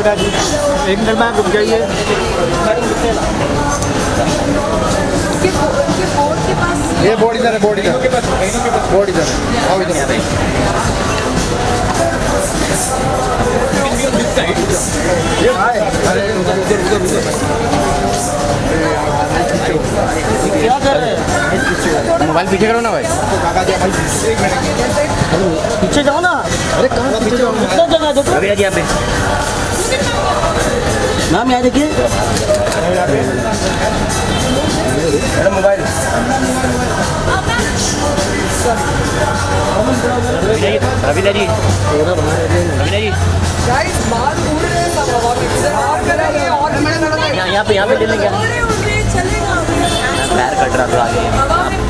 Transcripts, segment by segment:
बेटा जी, एक मिनट में आप रुक जाइए। ये बोर्ड इधर है, बोर्ड इधर, बोर्ड इधर है, आओ इधर। ये भाई, अरे उधर उधर उधर उधर क्या कर रहे हैं? मोबाइल पीछे करो ना भाई। काका जी भाई, एक मिनट पीछे जाओ ना। अरे कहाँ पीछे जाओ? कितना जगह देखो। अभी यहाँ पे मैम यहाँ देखिए। मेरा मोबाइल रविंद्र जी, रविंद्र जी यहाँ पे ले लेंगे। पैर कट रहा था आगे,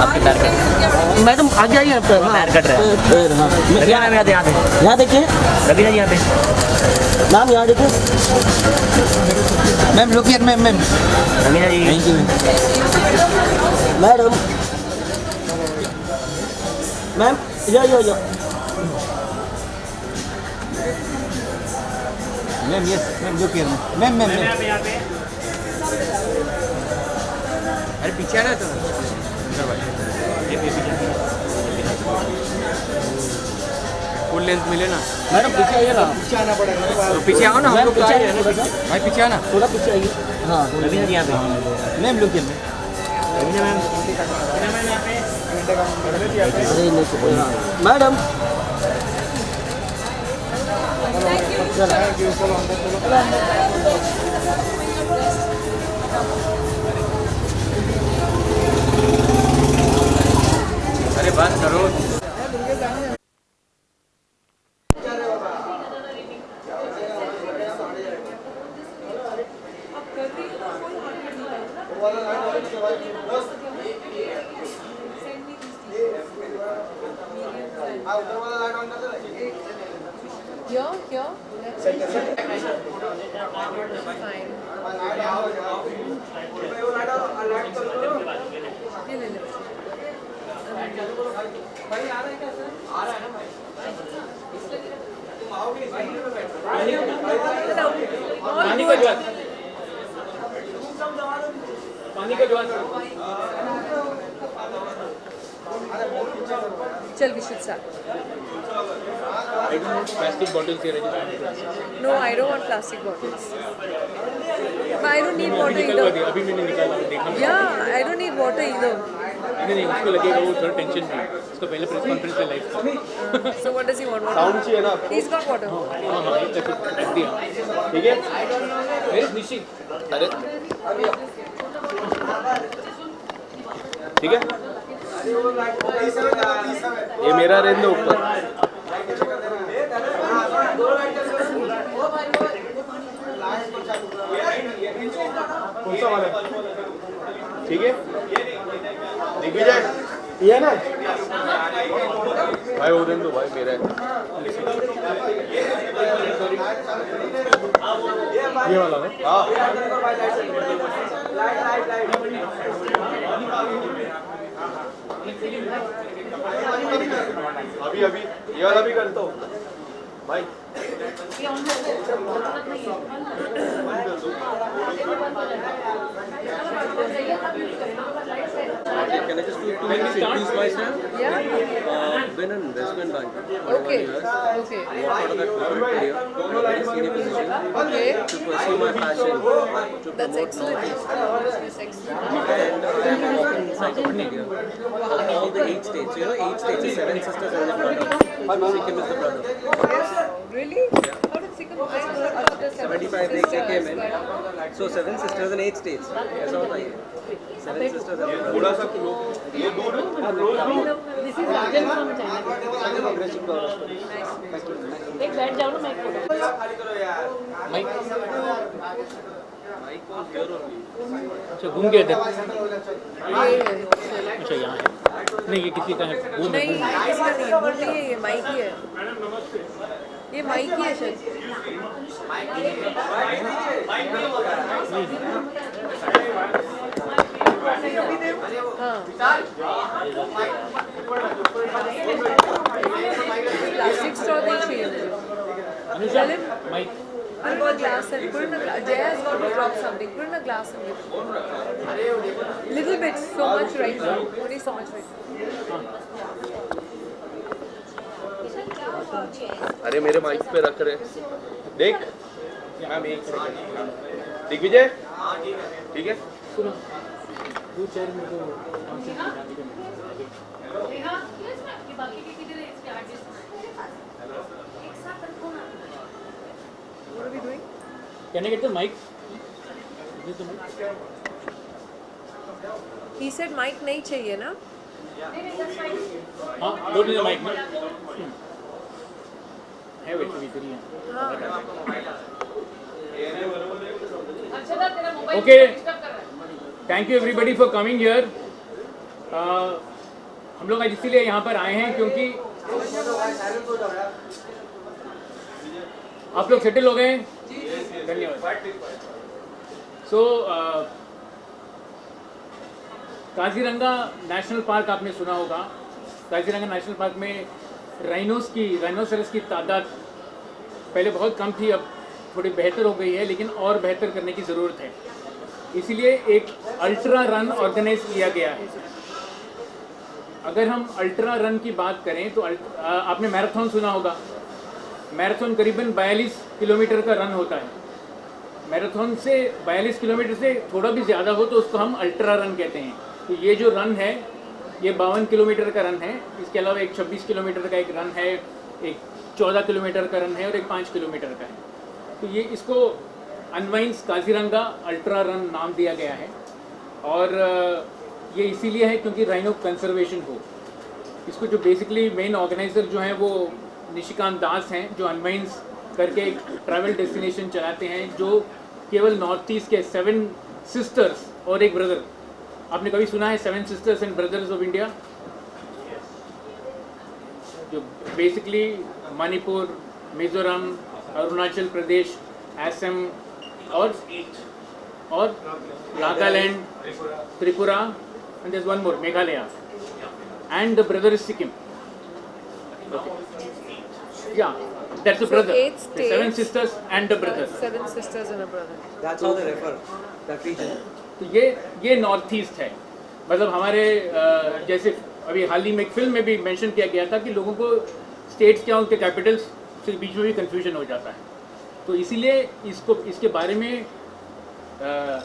आपके पैर कट मैडम आगे आइए आप। पैर कट रहा है। पैर, हाँ। यहाँ पे यहाँ देखिए रविंद्र जी यहाँ पे मैम, यहाँ देखिए। मैम रुकिए, मैम रविंद्र जी मैडम मैम, या मैम यस मैम रुकिए मैम मैम अरे पीछे आना तो फुल लेंथ मिले ना मैडम पीछे आइए ना। पीछे आना पड़ेगा। तो पीछे आओ ना, हम लोग तो पीछे आए आइए हैं ना। थोड़ा सा। भाई पीछे आना। थोड़ा पीछे आइए। हाँ रविंद्र जी यहाँ पे मैम रुकिए मैम। रविंद्र मैम अरे नहीं तो कोई। हाँ मैडम अरे बात करो। Here. Fine. ये ले लो। पानी का ज्वार, पानी का ज्वार। चल we should start. I don't want plastic bottles here. No, I don't want plastic bottles. But I don't need water निकलवा either. दिया, अभी मैंने निकाला, देखा। Yeah, I don't need water either. नहीं उसको लगेगा वो थोड़ा टेंशन में। उसको पहले प्रेस कॉन्फ्रेंस में लाइव था। So what does he want? Sound Water? चाहिए ना? He's got water. हाँ रख दिया। ठीक है? निश्चित। अरे ठीक है? ये मेरा रेंज दो ऊपर। कौन सा वाला? ठीक है? दिग्विजय ये है ना भाई, वो दिन तो भाई मेरा है। ये वाला ना? हाँ अभी ये वाला भी करता हूँ भाई। Can I just do two minutes introduce myself? Yeah. Been an investment banker. Okay. Years. Okay. Walked out of that corporate career, a very senior position, Okay. to pursue my passion to That's promote excellent. knowledge. That's excellent. And I work in encyclopedia. All the 8 states. You know, 8 states is 7 sisters and a brother. Sikkim is the brother. Really? How did Sikkim? I heard about the 75 they came in. So 7 sisters and 8 states. ऐसा होता है। 7 sisters and a brother. थोड़ा सा ये दूर This is Rajan from China. एक बैठ जाओ ना मैं फोटो। अच्छा घूम गए थे। ये अच्छा यहाँ है, नहीं ये किसी का है, घूम नहीं, इसका नहीं, मुरली है, ये माइकी है। ये माइकी है शायद। हाँ। प्लास्टिक स्ट्रॉ नहीं चाहिए मुझे। चले? Mic Put in a glass and put in a glass. Jay has got to drop something. Put in a glass and give it. Little bit, so much right now. Only so much right now. अरे मेरे mic पे रख रहे देख ma'am एक second Digvijay ठीक है What are we doing? Can I get the mic? He said mic नहीं चाहिए ना? हाँ go to the mic ना है वैसे भी इधर ही है हाँ. Okay, thank you everybody for coming here. हम लोग आज इसीलिए यहाँ पर आए हैं क्योंकि आप लोग सेटल हो गए हैं? धन्यवाद. So काजीरंगा नेशनल पार्क आपने सुना होगा. काजीरंगा नेशनल पार्क में राइनोसरस की तादाद पहले बहुत कम थी, अब थोड़ी बेहतर हो गई है, लेकिन और बेहतर करने की ज़रूरत है. इसीलिए एक अल्ट्रा रन ऑर्गेनाइज किया गया है. अगर हम अल्ट्रा रन की बात करें तो आपने मैराथन सुना होगा. मैराथन करीबन 42 किलोमीटर का रन होता है. मैराथन से 42 किलोमीटर से थोड़ा भी ज़्यादा हो तो उसको हम अल्ट्रा रन कहते हैं. तो ये जो रन है ये 52 किलोमीटर का रन है. इसके अलावा एक 26 किलोमीटर का एक रन है, एक 14 किलोमीटर का रन है और एक 5 किलोमीटर का है. तो ये इसको अनवाइंस काजीरंगा अल्ट्रा रन नाम दिया गया है. और ये इसीलिए है क्योंकि राइनो कंजर्वेशन हो. इसको जो बेसिकली मेन ऑर्गेनाइजर जो हैं वो निशिकांत दास हैं, जो अनवाइंस करके एक ट्रैवल डेस्टिनेशन चलाते हैं जो केवल नॉर्थ ईस्ट के 7 सिस्टर्स और एक ब्रदर. आपने कभी सुना है 7 sisters and brothers of India? जो बेसिकली मणिपुर, मिजोरम, अरुणाचल प्रदेश, असम और Nagaland, Tripura and there is one more, Meghalaya, and the brother is Sikkim. या that's the brother. 7 sisters and the brother. 7 sisters and a brother. That's how they refer that region. तो ये north east है. मतलब हमारे जैसे अभी हाल ही में एक फिल्म में भी मेंशन किया गया था कि लोगों को स्टेट्स क्या उनके कैपिटल्स से बीच में भी कंफ्यूजन हो जाता है. तो इसीलिए इसके बारे में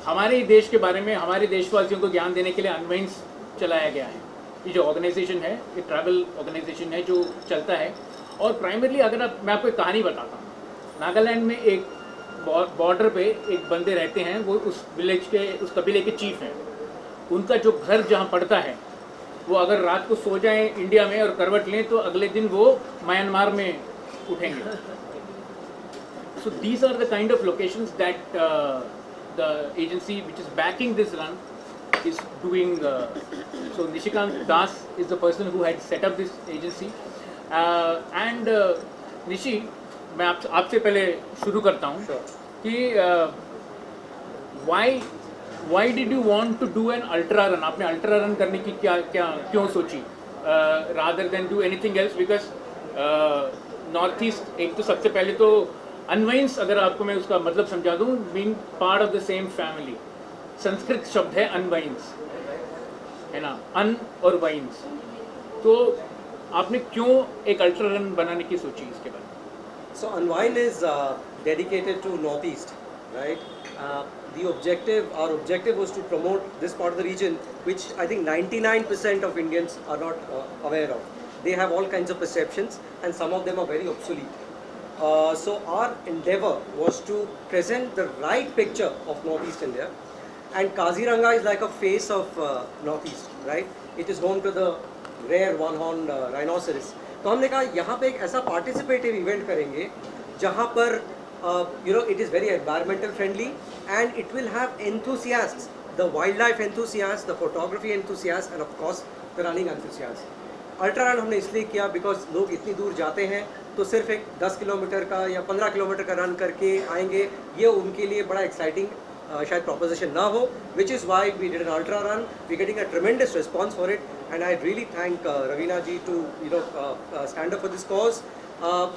हमारे देश के बारे में हमारे देशवासियों को ज्ञान देने के लिए अनवाइंस चलाया गया है. ये जो ऑर्गेनाइजेशन है ये ट्रैवल ऑर्गेनाइजेशन है जो चलता है. और प्राइमरली अगर मैं आपको एक कहानी बताता हूँ. नागालैंड में एक बॉर्डर पे एक बंदे रहते हैं, वो उस विलेज के उस कबीले के चीफ हैं. उनका जो घर जहाँ पड़ता है वो अगर रात को सो जाएं इंडिया में और करवट लें तो अगले दिन वो म्यांमार में उठेंगे. So these are the kind of locations that the agency which is backing this run is doing. So Nishikant Das is the person who had set up this agency. And Nishi, मैं आपसे पहले शुरू करता हूँ कि why did you want to do an ultra run? आपने ultra run करने की क्यों सोची rather than do anything else? Because north east एक तो सबसे पहले तो अनवाइंस, अगर आपको मैं उसका मतलब समझा दूँ, mean part of the same family. Sanskrit शब्द है अनवाइंस, है ना, अन और वाइंस. तो आपने क्यों एक अल्ट्रा रन बनाने की सोची इसके बारे में? So Unwind is dedicated to Northeast, right? Our objective was to promote this part of the region, which I think 99% of Indians are not aware of. They have all kinds of perceptions, and some of them are very obsolete. So our endeavor was to present the right picture of Northeast India, and Kaziranga is like a face of Northeast, right? It is home to the rare one-horned rhinoceros. तो हमने कहा यहाँ पे एक ऐसा participative event करेंगे जहाँ पर it is very environmental friendly and it will have enthusiasts, the wildlife enthusiasts, the photography enthusiasts, and of course the running enthusiasts. Ultra run हमने इसलिए किया बिकॉज लोग इतनी दूर जाते हैं तो सिर्फ एक 10 किलोमीटर का या 15 किलोमीटर का रन करके आएंगे, ये उनके लिए बड़ा एक्साइटिंग शायद प्रोपोजिशन ना हो, which is why we did an ultra run. We getting a tremendous response for it, and I really thank Ravina ji to stand up for this cause.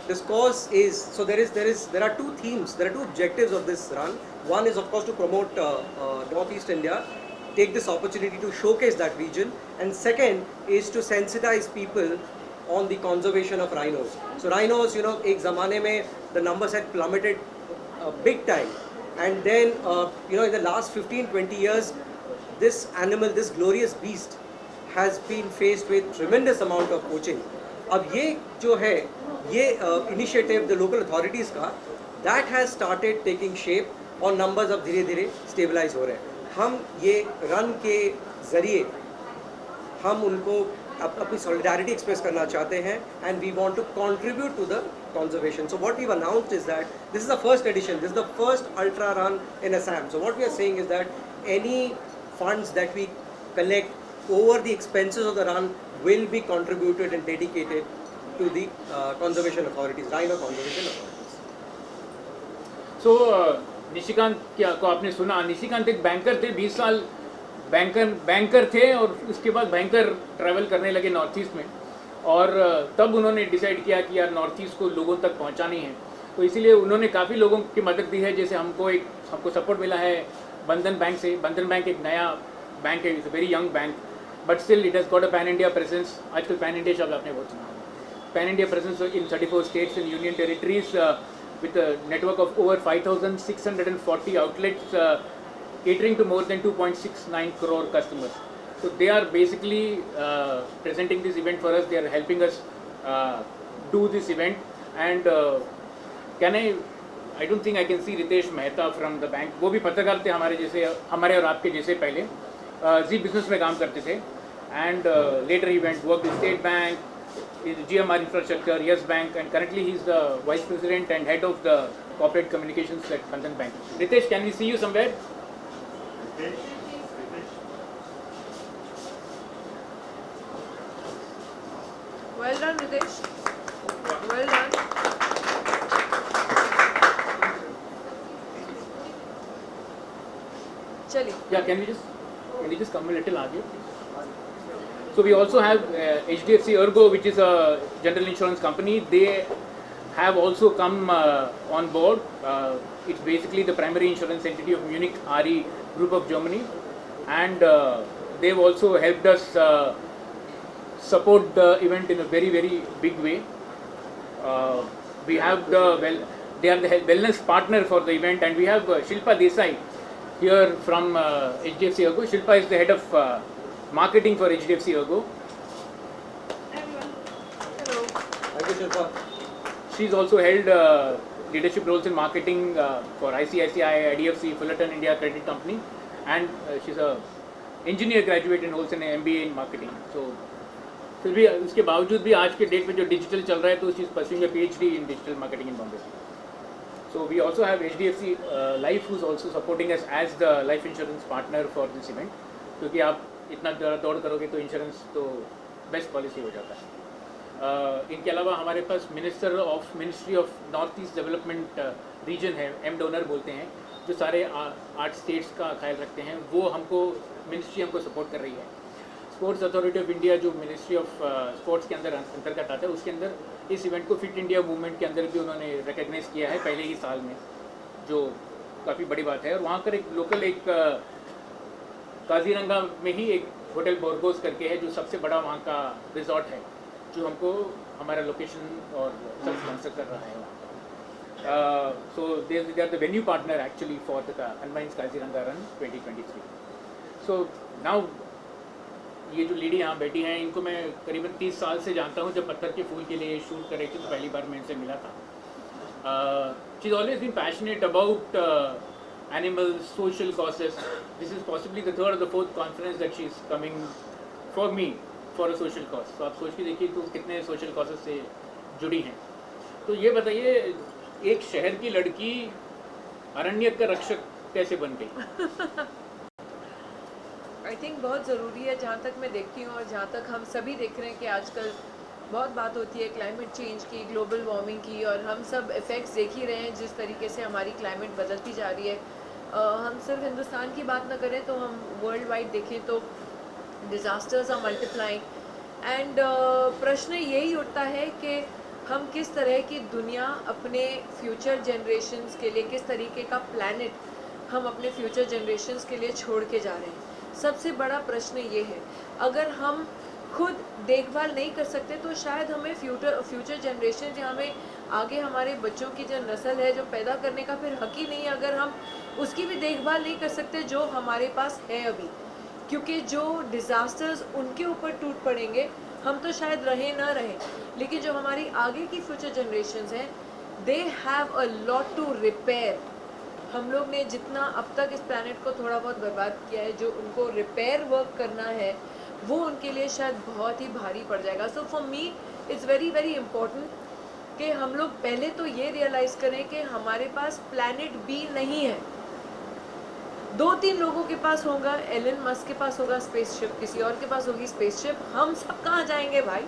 This course is, so there are two themes, there are two objectives of this run. One is of course to promote Northeast India, take this opportunity to showcase that region, and second is to sensitize people on the conservation of rhinos. So rhinos, you know, ek zamane mein the numbers had plummeted big time, and then you know, in the last 15-20 years this animal, this glorious beast has been faced with tremendous amount of poaching. अब ये जो है ये initiative the local authorities का, that has started taking shape और numbers अब धीरे धीरे stabilize हो रहे हैं. हम ये run के ज़रिए हम उनको अपनी solidarity express करना चाहते हैं, and we want to contribute to the conservation. So what we've announced is that this is the first edition, this is the first ultra run in Assam. So what we are saying is that any funds that we collect over the expenses of the run will be contributed and dedicated to the conservation authorities, rhino conservation authorities. सो निशिकांत क्या को आपने सुना, निशिकांत एक banker थे, 20 साल banker थे और उसके बाद बैंकर ट्रैवल करने लगे नॉर्थ ईस्ट में, और तब उन्होंने डिसाइड किया कि यार नॉर्थ ईस्ट को लोगों तक पहुंचानी है. तो इसीलिए उन्होंने काफ़ी लोगों की मदद दी है. जैसे हमको सपोर्ट मिला है बंधन बैंक से. बंधन बैंक एक नया बैंक है, it's a very young bank, but still it has got a pan India presence. आजकल पैन इंडिया शब्द आपने बहुत सुना, pan India presence in 34 states and union territories with a network of over 5,640 outlets catering to more than 2.69 crore customers. So they are basically presenting this event for us. They are helping us do this event. And I don't think I can see Ritesh Mehta from the bank. वो भी पत्रकार थे हमारे और आपके जैसे पहले जी business में काम करते थे. And later he worked with State Bank, GMR Infrastructure, Yes Bank, and currently he is the Vice President and Head of the Corporate Communications at Bandhan Bank. Ritesh, can we see you somewhere? Well done, Ritesh. Well done. चलिए. Yeah, can you just come a little आगे? So we also have HDFC Ergo, which is a general insurance company. They have also come on board. It's basically the primary insurance entity of Munich Re Group of Germany, and they've also helped us support the event in a very, very big way. We have they are the wellness partner for the event, and we have Shilpa Desai here from HDFC Ergo. Shilpa is the head of marketing for HDFC Ergo. Hello. Thank you, Shilpa. She's also held leadership roles in marketing for ICICI, IDFC, Fullerton India Credit Company, and she's a engineer graduate and also an MBA in marketing. So फिर भी उसके बावजूद भी आज के date में जो digital चल रहा है तो she is pursuing a PhD in digital marketing in Bombay. So we also have HDFC Life who's also supporting us as the life insurance partner for this event, क्योंकि आप इतना दौड़ करोगे तो इंश्योरेंस तो बेस्ट पॉलिसी हो जाता है. इनके अलावा हमारे पास ministry of north east development region है, एम डोनर बोलते हैं, जो सारे 8 स्टेट्स का ख्याल रखते हैं. वो मिनिस्ट्री हमको सपोर्ट कर रही है. स्पोर्ट्स अथॉरिटी ऑफ इंडिया जो मिनिस्ट्री ऑफ स्पोर्ट्स के अंतर्गत आता है, उसके अंदर इस इवेंट को फिट इंडिया मूवमेंट के अंदर भी उन्होंने रिकग्नाइज किया है पहले ही साल में, जो काफ़ी बड़ी बात है. और वहाँ पर एक लोकल काजीरंगा में ही एक होटल बोरगोस करके है, जो सबसे बड़ा वहाँ का रिजॉर्ट है, जो हमको हमारा लोकेशन और सब स्पॉन्सर कर रहा है. So they are the venue partner actually for the unmines Kaziranga run 2023. So now ये जो लेडी यहाँ बैठी हैं, इनको मैं करीबन 30 साल से जानता हूँ. जब पत्थर के फूल के लिए शूट कर रही थी तो पहली बार मैं इनसे मिला था. She is always been passionate about animals, social causes. This is possibly the 3rd or the 4th conference that she is coming for me for a social cause. तो आप सोच के देखिए तो कितने social causes से जुड़ी हैं. तो ये बताइए, एक शहर की लड़की अरण्य का रक्षक कैसे बन गई? आई थिंक बहुत ज़रूरी है, जहाँ तक मैं देखती हूँ और जहाँ तक हम सभी देख रहे हैं कि आजकल बहुत बात होती है क्लाइमेट चेंज की, ग्लोबल वार्मिंग की, और हम सब इफ़ेक्ट्स देख ही रहे हैं जिस तरीके से हमारी क्लाइमेट बदलती जा रही है. हम सिर्फ हिंदुस्तान की बात ना करें तो हम वर्ल्ड वाइड देखें तो डिज़ास्टर्स आर मल्टीप्लाइंग. एंड प्रश्न यही उठता है कि हम किस तरह की दुनिया अपने फ्यूचर जनरेशन्स के लिए, किस तरीके का प्लैनेट हम अपने फ्यूचर जनरेशन्स के लिए छोड़ के जा रहे हैं। सबसे बड़ा प्रश्न ये है, अगर हम खुद देखभाल नहीं कर सकते तो शायद हमें फ्यूचर जनरेशन या हमें आगे हमारे बच्चों की जो नस्ल है जो पैदा करने का फिर हक ही नहीं है, अगर हम उसकी भी देखभाल नहीं कर सकते जो हमारे पास है अभी। क्योंकि जो डिज़ास्टर्स उनके ऊपर टूट पड़ेंगे, हम तो शायद रहे ना रहे, लेकिन जो हमारी आगे की फ्यूचर जनरेशन्स हैं, they have a lot to repair. हम लोग ने जितना अब तक इस प्लैनेट को थोड़ा बहुत बर्बाद किया है, जो उनको रिपेयर वर्क करना है वो उनके लिए शायद बहुत ही भारी पड़ जाएगा। So for me it's very very important कि हम लोग पहले तो ये रियलाइज़ करें कि हमारे पास प्लैनेट बी नहीं है। 2-3 लोगों के पास होगा, एलन मस्क के पास होगा स्पेसशिप, किसी और के पास होगी स्पेसशिप, हम सब कहाँ जाएंगे भाई?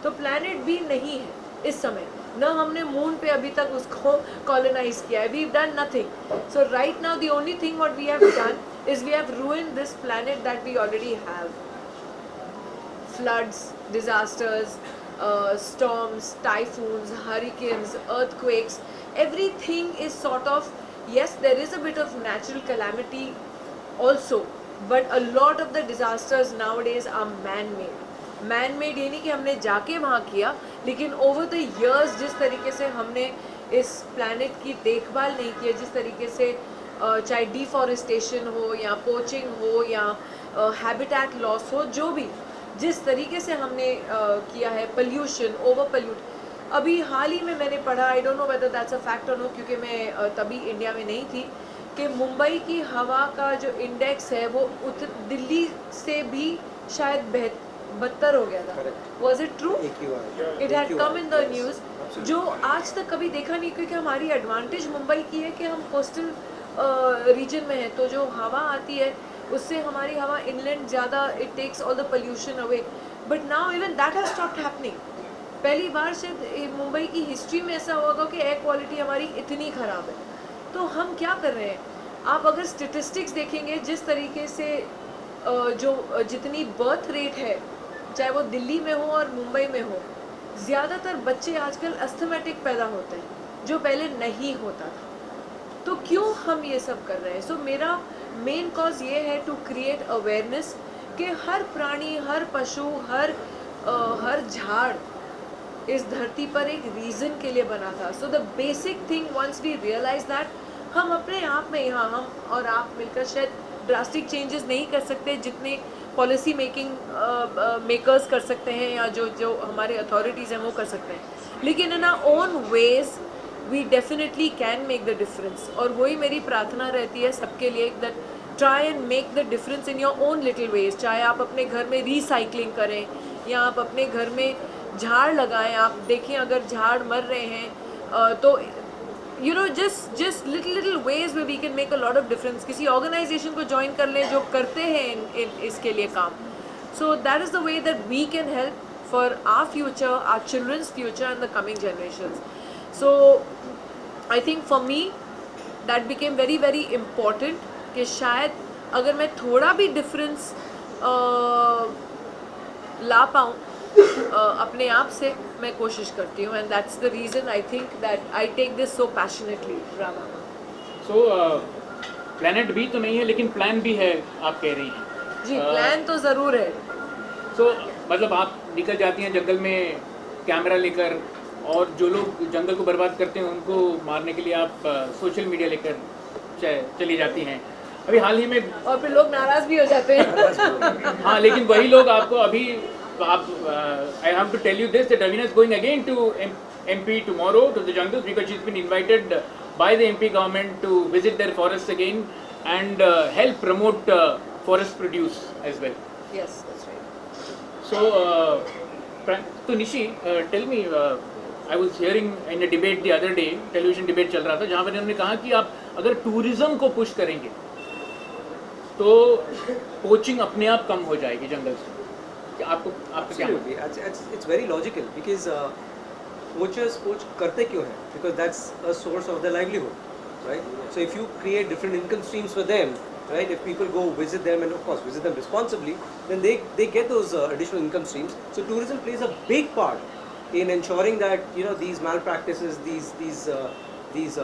तो प्लैनेट बी नहीं है इस समय, ना हमने मून पे अभी तक उसको कॉलोनाइज किया है, we have done nothing. So right now the only thing what we have done is we have ruined this planet that we already have. Floods, disasters, storms, typhoons, hurricanes, earthquakes, everything is sort of, yes, there is a bit of natural calamity also, but a lot of the disasters nowadays are man-made. Man-made ये नहीं कि हमने जाके वहाँ किया, लेकिन over the years जिस तरीके से हमने इस planet की देखभाल नहीं की है, जिस तरीके से चाहे deforestation हो या poaching हो या habitat loss हो, जो भी जिस तरीके से हमने किया है, पोल्यूशन, ओवर पोल्यूट। अभी हाल ही में मैंने पढ़ा, I don't know whether that's a fact और नो, क्योंकि मैं तभी इंडिया में नहीं थी, कि मुंबई की हवा का जो इंडेक्स है वो दिल्ली से भी शायद बदतर हो गया था। Was it true? It had come in the news, जो आज तक कभी देखा नहीं, क्योंकि हमारी एडवांटेज मुंबई की है कि हम कोस्टल रीजन में हैं, तो जो हवा आती है उससे हमारी हवा इनलैंड ज़्यादा, it takes all the pollution away, but now even that has stopped happening. पहली बार शायद मुंबई की हिस्ट्री में ऐसा होगा कि एयर क्वालिटी हमारी इतनी ख़राब है। तो हम क्या कर रहे हैं? आप अगर स्टेटिस्टिक्स देखेंगे, जिस तरीके से जो जितनी बर्थ रेट है, चाहे वो दिल्ली में हो और मुंबई में हो, ज़्यादातर बच्चे आजकल अस्थमेटिक पैदा होते हैं, जो पहले नहीं होता था। तो क्यों हम ये सब कर रहे हैं? सो मेरा मेन कॉज ये है टू क्रिएट अवेयरनेस कि हर प्राणी, हर पशु, हर झाड़ इस धरती पर एक रीज़न के लिए बना था। So the basic thing once we realise that, हम अपने आप में यहाँ हम और आप मिलकर शायद ड्रास्टिक चेंजेस नहीं कर सकते जितने पॉलिसी मेकर्स कर सकते हैं या जो हमारे अथॉरिटीज़ हैं वो कर सकते हैं, लेकिन in our own ways we definitely can make the difference. और वही मेरी प्रार्थना रहती है सबके लिए, that try and make the difference in your own little ways. चाहे आप अपने घर में रिसाइकलिंग करें या आप अपने घर में झाड़ लगाएं। आप देखें अगर झाड़ मर रहे हैं तो you know just little ways में we can make a lot of difference. किसी ऑर्गेनाइजेशन को ज्वाइन कर लें जो करते हैं इसके लिए काम। So that is the way that we can help for our future, our children's future and the coming generations. So I think for me that became very very important कि शायद अगर मैं थोड़ा भी डिफरेंस ला पाऊँ अपने आप से, मैं कोशिश करती हूँ, and that's the reason I think that I take this so passionately. Rama, so planet B तो नहीं है लेकिन प्लान भी है, आप कह रही हैं? जी, प्लान तो ज़रूर है। सो मतलब आप निकल जाती हैं जंगल में कैमरा लेकर, और जो लोग जंगल को बर्बाद करते हैं उनको मारने के लिए आप सोशल मीडिया लेकर चली जाती हैं। अभी हाल ही में, और फिर लोग नाराज़ भी हो जाते हैं। हाँ, लेकिन वही लोग आपको अभी आप I have to tell you this that Raveena is going again to MP tomorrow to the jungles because she's been invited by the MP government to visit their forests again and help promote forest produce as well. Yes, that's right. So Nishi, tell me, I was hearing in a debate the other day, television debate चल रहा था, जहाँ पर उन्होंने कहा कि आप अगर टूरिज्म को पुश करेंगे तो पोचिंग अपने आप कम हो जाएगी जंगल से। आपको क्या? It's very logical because poachers poach करते क्यों हैं? Because that's a source of their livelihood, right? So if you create different income streams for them, right? If people go visit them and of course visit them responsibly, then they get those additional income streams. So tourism plays a big part in ensuring that these malpractices, these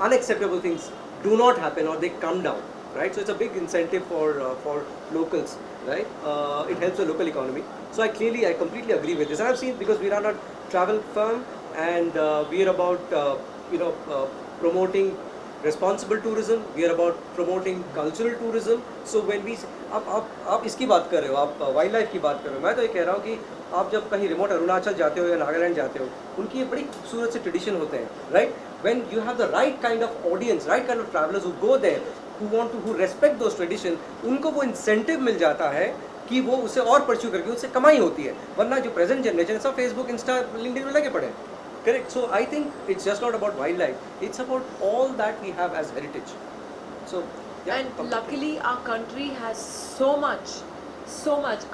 unacceptable things do not happen or they come down, right? So it's a big incentive for locals, right? It helps the local economy. So I completely agree with this. And I've seen, because we are a travel firm and we are about promoting responsible tourism, we are about promoting cultural tourism. So when we आप इसकी बात कर रहे हो, आप wild life की बात कर रहे हो, मैं तो ये कह रहा हूँ कि आप जब कहीं रिमोट अरुणाचल जाते हो या नागालैंड जाते हो, उनकी ये बड़ी खूबसूरत से ट्रेडिशन होते हैं, right? When you have the right kind of audience, right kind of travelers who go there, who respect those tradition, उनको वो इंसेंटिव मिल जाता है कि वो उसे और परस्यू करके उससे कमाई होती है. वरना जो प्रेजेंट जनरेशन सब फेसबुक, इंस्टा, लिंक्डइन में लगे पड़े हैं. Correct. So I think it's just not about wildlife. It's about all that we have as heritage. So yeah. And luckily our country has so much.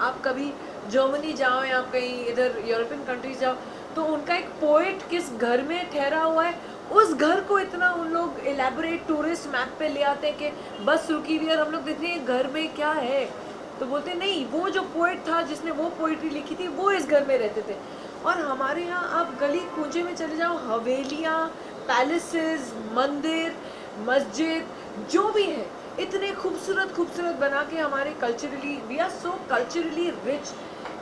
आप कभी Germany जाओ या कहीं इधर यूरोपियन कंट्रीज जाओ तो उनका एक पोएट किस घर में ठहरा हुआ है, उस घर को इतना उन लोग एलैबोरेट टूरिस्ट मैप पे ले आते हैं कि बस रुकी हुई और हम लोग देखते हैं घर में क्या है, तो बोलते नहीं वो जो पोएट था जिसने वो पोइट्री लिखी थी वो इस घर में रहते थे. और हमारे यहाँ आप गली कूंजे में चले जाओ, हवेलियाँ, पैलेसेस, मंदिर, मस्जिद जो भी है इतने खूबसूरत बना के हमारे culturally, we are so culturally rich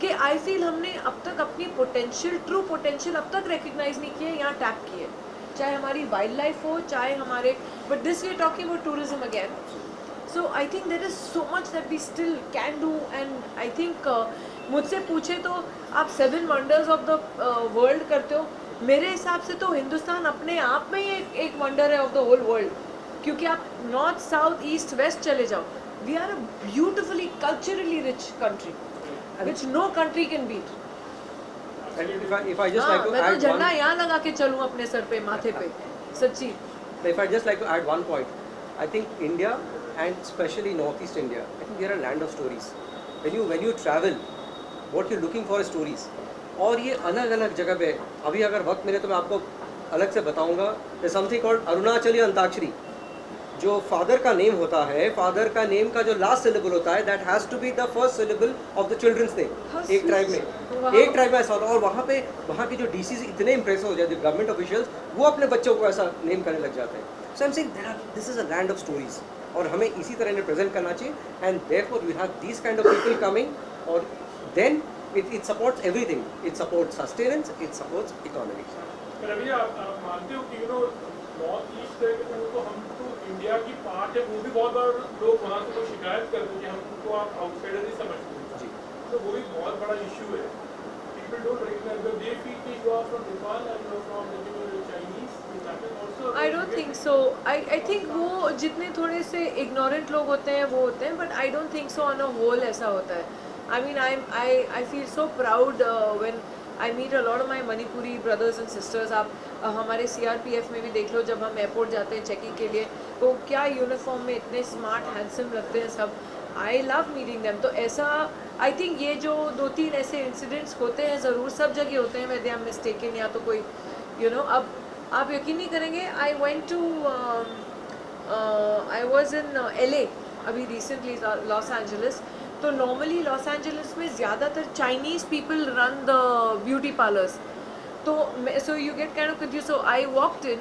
कि आई फील हमने अब तक अपनी ट्रू पोटेंशियल अब तक रिकग्नाइज नहीं किया, यहाँ टैप किए, चाहे हमारी वाइल्ड लाइफ हो, चाहे हमारे, but this we are talking about tourism again. So I think there is so much that we still can do. And I think मुझसे पूछे तो आप 7 वंडर्स ऑफ द वर्ल्ड करते हो, मेरे हिसाब से तो हिंदुस्तान अपने आप में ही एक वंडर है ऑफ द होल वर्ल्ड, क्योंकि आप नॉर्थ, साउथ, ईस्ट, वेस्ट चले जाओ, we are a beautifully culturally rich country which no country can beat. If I just like to मैं तो add झंडा one, यहाँ लगा के चलूँ अपने सर पे, माथे पे, सच्ची. if I just like to add one point, I think India and especially Northeast India, I think we are a land of stories. When you travel, what you're looking for is stories. और ये अलग जगह पे, अभी अगर वक्त मिले तो मैं आपको अलग से बताऊंगा. There's something called अरुणाचली अंताक्षरी. जो फादर का नेम होता है, फादर का नेम का जो लास्ट सिलेबल होता है, that has to be the first syllable of the children's name. एक ट्राइब में ऐसा होता है. और वहाँ के जो डीसीज इतने इंप्रेस हो जाते हैं, गवर्नमेंट ऑफिशियल्स, वो अपने बच्चों को ऐसा नेम करने लग जाते हैं. So I am saying this is a land of stories, और हमें इसी तरह इन्हें प्रेजेंट करना चाहिए. And therefore we have these kind of people coming, और then it supports everything. It supports sustenance, it supports economy. Ravi, आप मानते हो कि नॉर्थ ईस्ट है कि उनको हम तो इंडिया की पार्ट है, वो भी बहुत बार लोग वहाँ से शिकायत करते हैं कि हम उनको आप आउटसाइडर ही समझते हैं जी, तो वो भी बहुत बड़ा इशू है. People don't recognize that they feel that you are from Nepal and you are from Chinese. I don't think so. I think वो जितने थोड़े से ignorant लोग होते हैं वो होते हैं, but I don't think so on a whole ऐसा होता है. I mean, I feel so proud when I meet a lot of my Manipuri brothers and sisters. आप हमारे CRPF में भी देख लो, जब हम एयरपोर्ट जाते हैं चेकिंग के लिए, तो क्या यूनिफॉर्म में इतने स्मार्ट हैंडसम लगते हैं सब. I love meeting them. तो ऐसा I think ये जो 2-3 ऐसे इंसिडेंट्स होते हैं, ज़रूर सब जगह होते हैं, whether I'm mistaken या तो कोई अब आप यकीन नहीं करेंगे. I went to I was in LA अभी recently, लॉस एंजलिस. तो नॉर्मली लॉस एंजलिस में ज़्यादातर Chinese people run the beauty parlours. तो so you get kind of confuse. So I walked in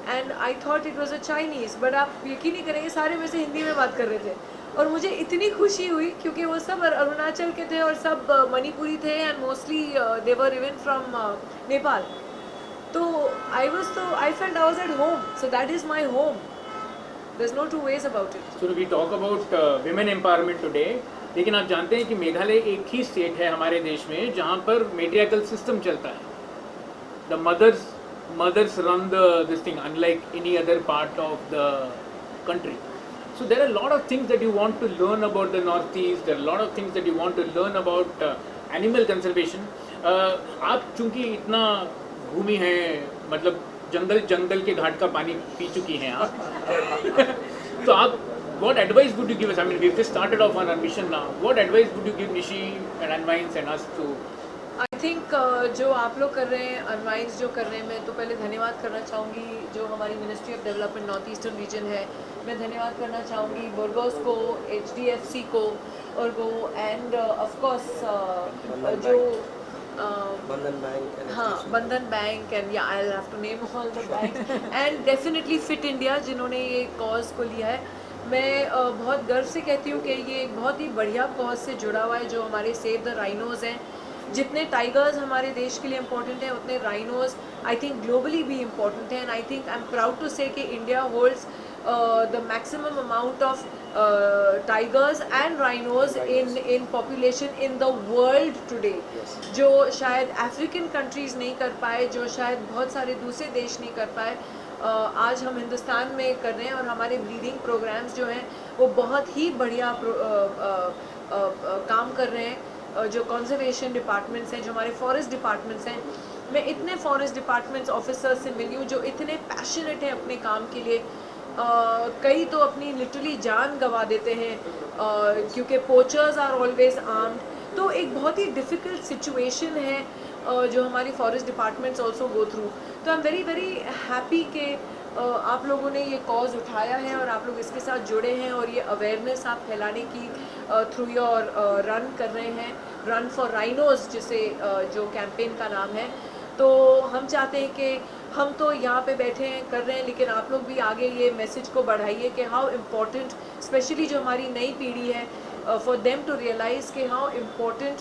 and I thought it was a Chinese, but आप यकीन नहीं करेंगे सारे में से हिंदी में बात कर रहे थे. और मुझे इतनी खुशी हुई क्योंकि वो सब अरुणाचल के थे और सब मणिपुरी थे, and mostly they were even from Nepal. तो I felt I was at home. So that is my home. There's no two ways about it. So we talk about women empowerment today. लेकिन आप जानते हैं कि मेघालय एक ही स्टेट है हमारे देश में जहाँ पर मेट्रियार्कल सिस्टम चलता है. The mothers run this thing, unlike any other part of the country. So there are a lot of things that you want to learn about the Northeast. There are a lot of things that you want to learn about animal conservation. आप चूँकि इतना घूमी हैं, मतलब जंगल के घाट का पानी P चुकी हैं आप तो आप what advice would you give us? I mean, we've just started off on our mission now. What advice would you give Nishi and Unwinds and us to? I think जो आप लोग कर रहे हैं, Unwinds जो कर रहे हैं, मैं तो पहले धन्यवाद करना चाहूँगी जो हमारी ministry of development north eastern region है. मैं धन्यवाद करना चाहूँगी बुर्गोस को, HDFC को, और वो एंड ऑफ कोर्स जो Bandhan Bank and हाँ, बंधन बैंक एंड या I have to name all the bank and definitely fit India जिन्होंने ये कॉज को लिया है। मैं बहुत गर्व से कहती हूँ कि ये एक बहुत ही बढ़िया कॉज से जुड़ा हुआ है जो हमारे सेव द राइनोज़ हैं। जितने टाइगर्स हमारे देश के लिए इम्पोर्टेंट हैं उतने राइनोज़ आई थिंक ग्लोबली भी इम्पोर्टेंट हैं and I think I am proud to say कि India holds the maximum amount of tigers and rhinos in population in the world today, जो शायद अफ्रीकन कंट्रीज़ नहीं कर पाए, जो शायद बहुत सारे दूसरे देश नहीं कर पाए, आज हम हिंदुस्तान में कर रहे हैं और हमारे ब्रीडिंग प्रोग्राम्स जो हैं वो बहुत ही बढ़िया काम कर रहे हैं। जो कंजर्वेशन डिपार्टमेंट्स हैं, जो हमारे फॉरेस्ट डिपार्टमेंट्स हैं, मैं इतने फॉरेस्ट डिपार्टमेंट्स ऑफिसर्स से मिली हूँ जो इतने पैशनेट हैं अपने काम के लिए। कई तो अपनी लिटरली जान गंवा देते हैं क्योंकि पोचर्स आर ऑलवेज आर्म्ड। तो एक बहुत ही डिफ़िकल्ट सिचुएशन है जो हमारी forest departments also go through. तो I am very very happy कि आप लोगों ने ये कॉज उठाया है और आप लोग इसके साथ जुड़े हैं और ये अवेयरनेस आप फैलाने की थ्रू योर रन कर रहे हैं, रन फॉर राइनोज़ जिसे जो कैंपेन का नाम है। तो हम चाहते हैं कि हम तो यहाँ पे बैठे हैं कर रहे हैं, लेकिन आप लोग भी आगे ये मैसेज को बढ़ाइए कि हाउ इम्पोर्टेंट स्पेशली जो हमारी नई पीढ़ी है फॉर देम टू रियलाइज़ कि how important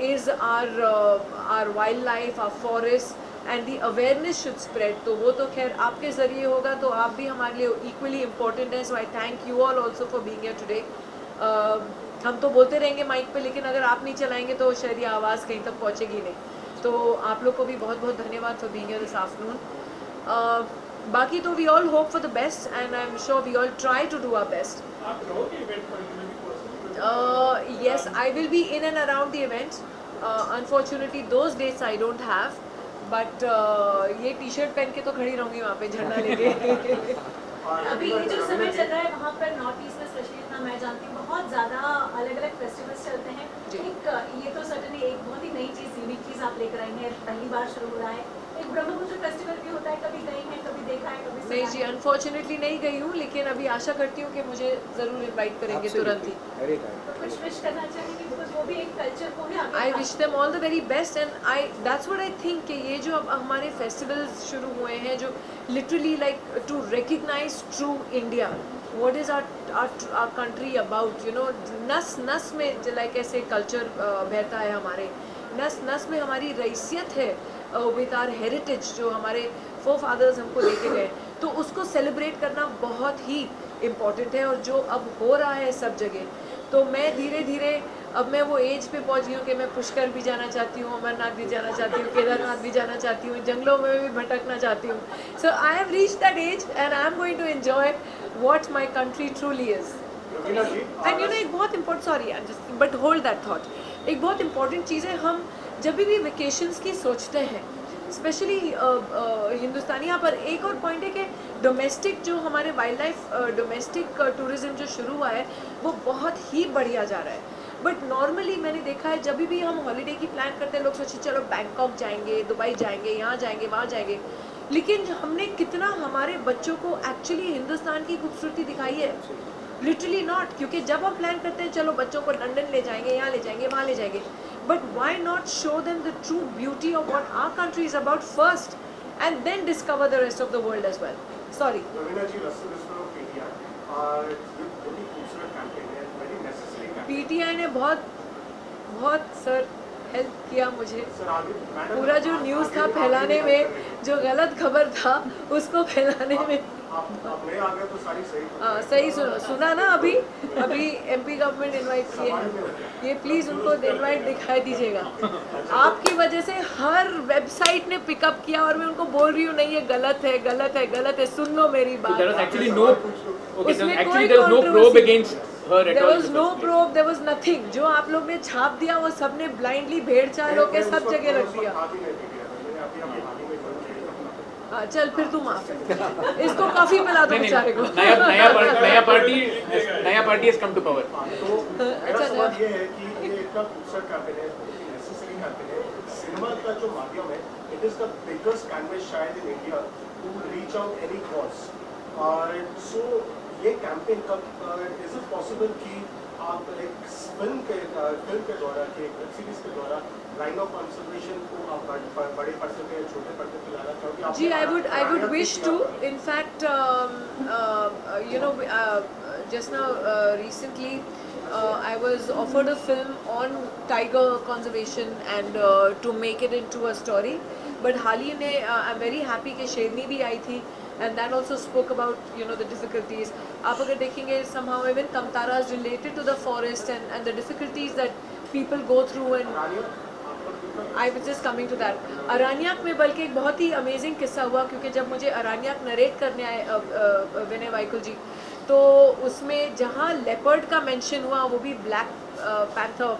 is our wildlife, our forest and the awareness should spread. तो वो तो खैर आपके ज़रिए होगा, तो आप भी हमारे लिए इक्वली इम्पोर्टेंट हैं। So I thank you all also for being here today. हम तो बोलते रहेंगे माइक पे, लेकिन अगर आप नहीं चलाएंगे तो शायद ये आवाज़ कहीं तक पहुँचेगी नहीं। तो आप लोग को भी बहुत बहुत धन्यवाद for being here this afternoon. बाकी तो we all hope for the best and I am sure we all try to do our best. आप रहोगे इवेंट पर Yes, I will be in and around the event. Unfortunately, those dates I don't have. But ये T-shirt पहन के तो खड़ी रहूँगी वहाँ पे झंडा लेके। अभी ये जो समय चल रहा है वहाँ पर नॉर्थ ईस्ट में स्पेशली इतना मैं जानती हूँ बहुत ज़्यादा अलग अलग फेस्टिवल्स चलते हैं। एक ये तो सर्टनली एक बहुत ही नई चीज़, यूनिक चीज़ आप लेकर आई हैं, पहली बार शुरू हो रहा है। एक ब्रह्मपुत्र फेस्टिवल भी होता है, कभी गई हैं, कभी देखा है, कभी नहीं जी, अनफॉर्चुनेटली नहीं गई हूँ, लेकिन अभी आशा करती हूँ कि मुझे ज़रूर इनवाइट करेंगे तुरंत ही। तो कुछ विश करना चाहेंगे बिकॉज वो भी एक कल्चर को भी आगे I wish them all the very best and I that's what I think कि ये जो अब हमारे फेस्टिवल्स शुरू हुए हैं जो literally like to recognise true India, what is our country about, you know, नस नस में लाइक ऐसे कल्चर बहता है हमारे नस नस में, हमारी रईसियत है विद आवर हेरिटेज जो हमारे फोर फादर्स हमको देके गए, तो उसको सेलिब्रेट करना बहुत ही इम्पॉर्टेंट है। और जो अब हो रहा है सब जगह, तो मैं धीरे धीरे अब मैं वो एज पे पहुंच गई हूँ कि मैं पुष्कर भी जाना चाहती हूँ, अमरनाथ भी जाना चाहती हूँ, केदारनाथ भी जाना चाहती हूँ, जंगलों में भी भटकना चाहती हूँ। So I have reach that age and I am going to enjoy what my country truly is. And you know एक बहुत important, sorry but hold that thought, एक बहुत इम्पॉर्टेंट चीज़ है, हम जब भी वेकेशंस की सोचते हैं स्पेशली हिंदुस्तानी, यहाँ पर एक और पॉइंट है कि डोमेस्टिक जो हमारे वाइल्ड लाइफ डोमेस्टिक टूरिज़्म जो शुरू हुआ है वो बहुत ही बढ़िया जा रहा है। बट नॉर्मली मैंने देखा है जब भी हम हॉलीडे की प्लान करते हैं लोग सोचते चलो बैंकॉक जाएंगे, दुबई जाएंगे, यहाँ जाएंगे, वहाँ जाएंगे, लेकिन हमने कितना हमारे बच्चों को एक्चुअली हिंदुस्तान की खूबसूरती दिखाई है? Literally not. क्योंकि जब हम प्लान करते हैं चलो बच्चों को लंदन ले जाएंगे, यहाँ ले जाएंगे, वहाँ ले जाएंगे, but why not show them the true beauty of what our country is about first and then discover the rest of the world as well? Sorry. PTI ने बहुत सर हेल्प किया मुझे, पूरा जो न्यूज़ था फैलाने में, जो गलत खबर था उसको फैलाने में। सही सुना ना, अभी MP गवर्नमेंट इनवाइट किए हैं, ये प्लीज़ उनको इनवाइट दिखाई दीजिएगा। आपकी वजह से हर वेबसाइट ने पिकअप किया और मैं उनको बोल रही हूँ नहीं ये गलत है, गलत है, गलत है, सुन लो मेरी बात। There was no probe, there was nothing. जो आप लोग ने छाप दिया वो सबने ब्लाइंडली भेड़ चाल होके सब जगह रख दिया। चल फिर तू माफ है, इसको काफी मिला दो बेचारे को। नया party has come to power। अच्छा सवाल ये है कि ये इतना खूबसूरत कैंपेन है, नेसेसरी कैंपेन है, सिनेमा का जो माध्यम है, it is the biggest canvas शायद in India to reach out any cause. और सो ये कैंपेन कब इज इट पॉसिबल कि आप एक फिल्म के द्वारा कि एक वेब सीरीज के द्वारा राइनो कंजर्वेशन को आप बड़े पर्दे पे छोटे पर्दे पे लाना चाहोगे? जी, I would wish to. In fact, you know, just now recently, I was offered a film on tiger conservation and to make it into a story. But हाल ही में I'm very happy कि शेरनी भी आई थी, and that also spoke about, you know, the difficulties. आप अगर देखेंगे somehow even Kamtara is related to the forest and the difficulties that people go through and I was just coming to that. अरानियाक में बल्कि एक बहुत ही amazing किस्सा हुआ, क्योंकि जब मुझे अरानियाक नरेट करने आए विनय वाइकुल जी, तो उसमें जहाँ लेपर्ड का मेंशन हुआ, वो भी ब्लैक पैंथर,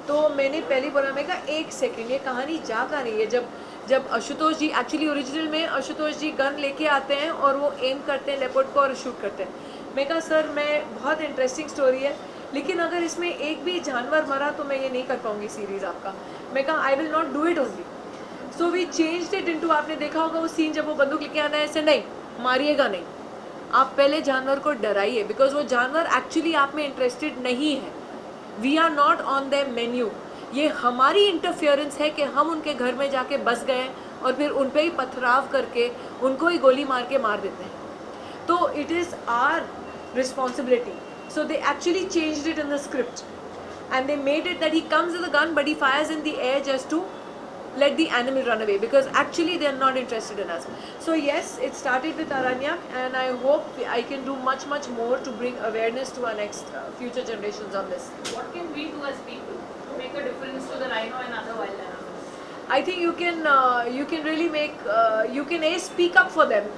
तो मैंने पहली बोला, मैं कहा एक सेकंड, ये कहानी जा कहाँ रही है? जब आशुतोष जी एक्चुअली ओरिजिनल में आशुतोष जी गन लेके आते हैं और वो एम करते हैं लेपर्ड को और शूट करते हैं। मैं कहा सर, मैं बहुत इंटरेस्टिंग स्टोरी है, लेकिन अगर इसमें एक भी जानवर मरा तो मैं ये नहीं कर पाऊंगी सीरीज़ आपका। मैं कहा I will not do it only. So we changed it into, आपने देखा होगा वो सीन जब वो बंदूक लेके आना है, ऐसे नहीं मारिएगा नहीं, आप पहले जानवर को डराइए, बिकॉज वो जानवर एक्चुअली आप में इंटरेस्टेड नहीं है। We are not on the menu. ये हमारी इंटरफियरेंस है कि हम उनके घर में जाके बस गए और फिर उन पर ही पथराव करके उनको ही गोली मार के मार देते हैं। तो it is our responsibility. So they actually changed it in the script, and they made it that he comes with a gun but he fires in the air just to let the animal run away, because actually they are not interested in us. So yes, it started with Aranyak, and I hope I can do much more to bring awareness to our next future generations on this. What can we do as people to make a difference to the rhino and other wild animals? I think you can really make you can speak up for them,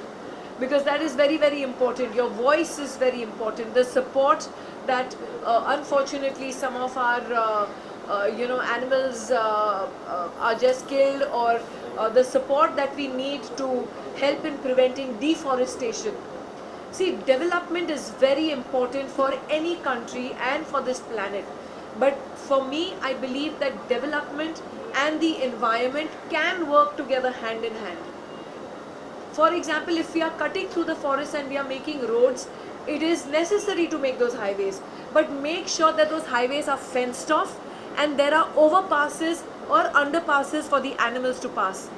because that is very important. Your voice is very important. The support that unfortunately some of our you know, animals are just killed, or the support that we need to help in preventing deforestation. See, development is very important for any country and for this planet. But for me, I believe that development and the environment can work together hand in hand. For example, if we are cutting through the forest and we are making roads, it is necessary to make those highways. But make sure that those highways are fenced off and there are overpasses or underpasses for the animals to pass.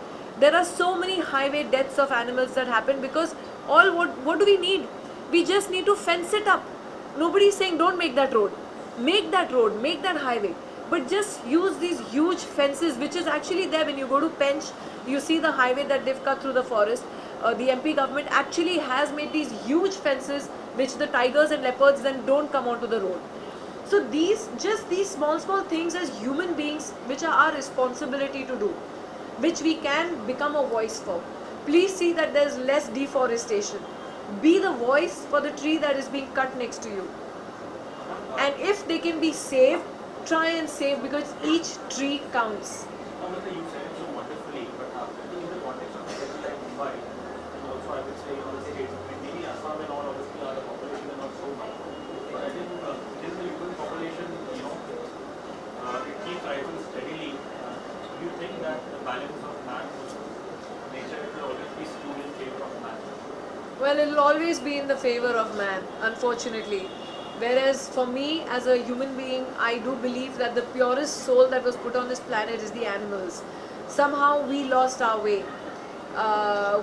There are so many highway deaths of animals that happen because what do we need? We just need to fence it up. Nobody is saying don't make that road. Make that road, make that highway. But just use these huge fences, which is actually there when you go to Pench, you see the highway that they've cut through the forest. The MP government actually has made these huge fences which the tigers and leopards then don't come onto the road. So these small things as human beings, which are our responsibility to do, which we can become a voice for. Please see that there's less deforestation. Be the voice for the tree that is being cut next to you. And if they can be saved, try and save, because each tree counts. Amrita, you said it so wonderfully, but I think in the context of a city like Mumbai, and also I would say in the states, I mean, maybe Assam and all obviously are the population are not so much, but I think still the human population, you know, it keeps rising steadily. Do you think that the balance of man and nature will always be skewed in favor of man? Well, it will always be in the favor of man, unfortunately. Whereas for me, as a human being, I do believe that the purest soul that was put on this planet is the animals. Somehow we lost our way.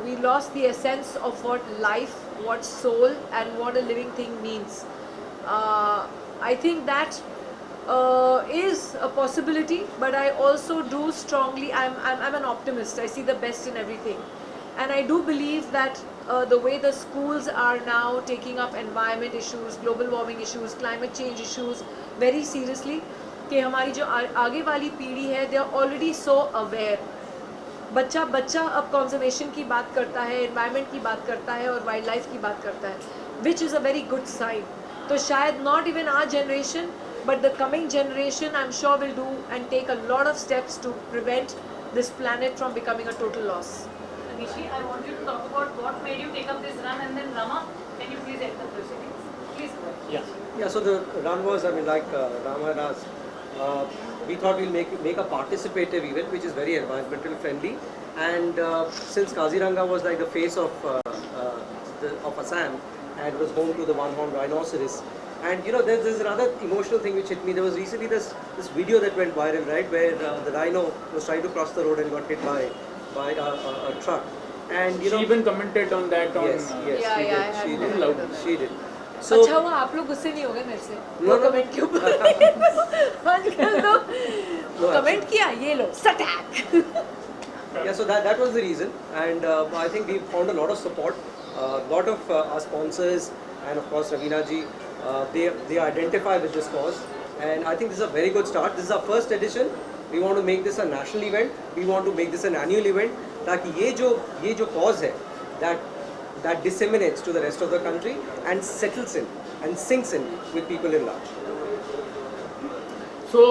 We lost the essence of what life, what soul, and what a living thing means. I think that is a possibility, but I also do strongly, I'm an optimist. I see the best in everything. And I do believe that the way the schools are now taking up environment issues, global warming issues, climate change issues very seriously, कि हमारी जो आगे वाली पीढ़ी है, they are already so aware. बच्चा अब conservation की बात करता है, environment की बात करता है और wildlife की बात करता है, which is a very good sign. तो शायद not even our generation, but the coming generation, I'm sure, will do and take a lot of steps to prevent this planet from becoming a total loss. Rishi, I want you to talk about what made you take up this run, and then Rama, can you please end the proceedings? Please go ahead. Yeah, so the run was, I mean, like Rama had asked, we thought we'll make a participative event which is very environmental friendly, and since Kaziranga was like the face of Assam and was home to the one-horned rhinoceros, And you know, there's another emotional thing which hit me. There was recently this video that went viral, right, where the rhino was trying to cross the road and got hit by a truck. And you She know, even commented on that on yes, yes, Yeah, she yeah, I did, had she heard did, about that. she did. So अच्छा हुआ आप लोग गुस्से नहीं हो गए मेरे से No, वो no. कमेंट के ऊपर आजकल तो कमेंट किया ये लो सटैक yeah, so that was the reason, and I think we found a lot of support. A lot of our sponsors and of course Ravina ji, they identify with this cause, and I think this is a very good start. This is our first edition. We want to make this a national event. We want to make this an annual event, ताकि ये जो cause है that disseminates to the rest of the country and settles in and sinks in with people in large. सो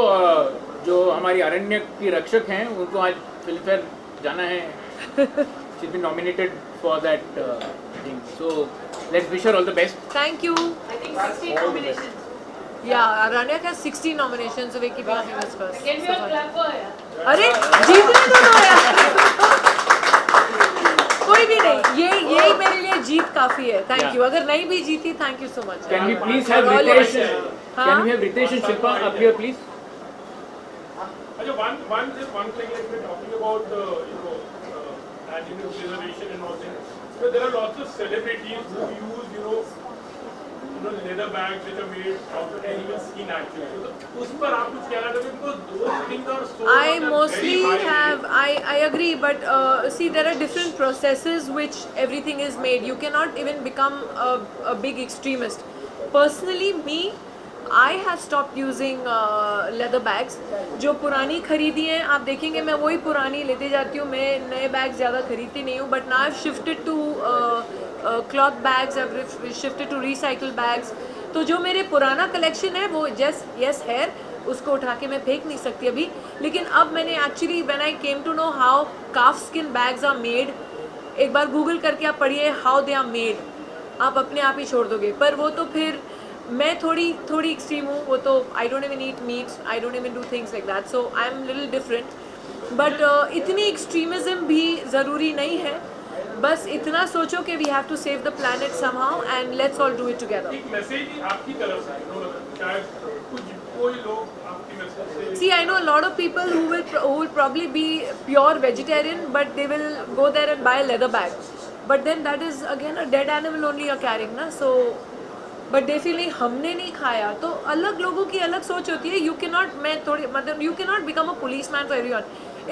जो हमारी अरण्य की रक्षक हैं उनको आज फिल्मफेयर जाना है she is been nominated for that thing so let's wish her all the best thank you I think 16 nominations. या Aranya का 16 nominations so we keep our fingers crossed Can we all clap for her? अरे जीतने दो यार कोई भी नहीं यही मेरे लिए जीत काफी है थैंक Yeah. यू अगर नहीं भी जीती thank you so much can we please have Ritesh can we have Ritesh and Shilpa up here please Ajay, one thing like we're talking about animal preservation and all things. So there are lots of celebrities who use leather bags which are made out of animal skin actually. So उस पर आप कुछ कहना चाहते हैं because those things are so I very mostly high have, I agree, but see, there are different processes which everything is made. You cannot even become a big extremist. Personally, me, I have stopped using leather bags. जो पुरानी खरीदी हैं आप देखेंगे मैं वही पुरानी लेते जाती हूँ मैं नए बैग ज़्यादा खरीदती नहीं हूँ but now I've shifted to cloth bags, I've shifted to recycled bags. तो जो मेरे पुराना कलेक्शन है वो जस्ट यस है उसको उठा के मैं फेंक नहीं सकती अभी लेकिन अब मैंने actually when I came to know how calf skin bags are made एक बार गूगल करके आप पढ़िए हाउ दे आर मेड आप अपने आप ही छोड़ दोगे पर वो तो फिर मैं थोड़ी एक्सट्रीम हूँ वो तो I don't even eat meat I don't even do things like that so I am little different but इतनी एक्सट्रीमिज्म भी ज़रूरी नहीं है बस इतना सोचो कि we have to save the planet somehow and let's all do it together एक मैसेज आपकी तरफ से शायद कुछ कोई लोग आपकी मैसेज से See, I know a lot of people who will probably be pure vegetarian, but they will go there and buy a leather bag. But then that is again a dead animal only you're carrying, na? So, but they feel नहीं हमने नहीं खाया तो अलग लोगों की अलग सोच होती है. You cannot मैं थोड़ी मतलब you cannot become a policeman for everyone.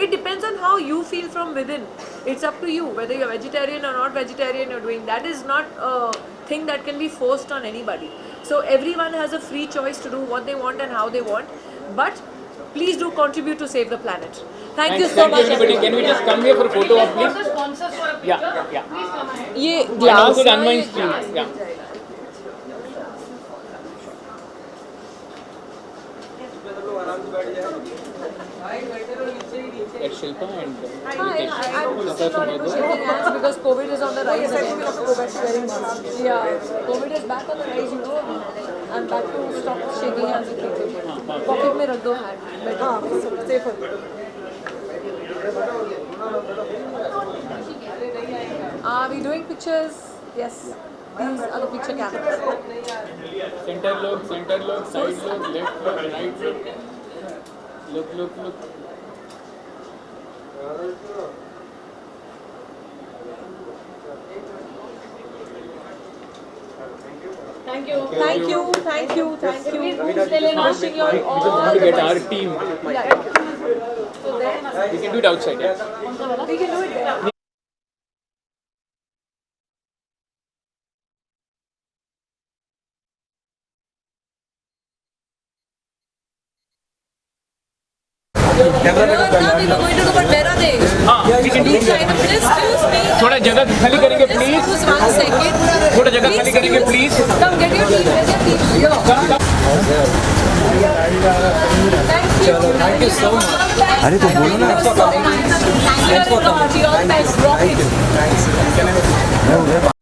It depends on how you feel from within. It's up to you whether you're vegetarian or not vegetarian. You're doing that is not a thing that can be forced on anybody. So everyone has a free choice to do what they want and how they want. But please do contribute to save the planet. Thank you so thank you much. everybody can we just come here for a photo op please the sponsors for a picture? yeah Please come ahead. ये and glass also the ना, unwind ये stream glass yeah मिल जाएगा. that's Shilpa and I'm still not into shaking hands because COVID is on the rise. I think we have to go back to wearing masks. Yeah, COVID is back on the rise, you know. I'm back to stop shaking hands with people. Pocket में रख दो hand. Better. Safer. Are we doing pictures? Yes. These are the picture cameras. center look side look left look right look Thank you. Thank you. Wishing you we all just want to the get our best. team Yeah. So there, we can do it outside yeah we can do it there. हाँ we can do it थोड़ा जगह खाली करेंगे please थोड़ा जगह खाली करेंगे please Come get your team. Where's your team? Yo. Thank you so much. अरे तो बोलो ना Thanks for coming. All the best. Rock it.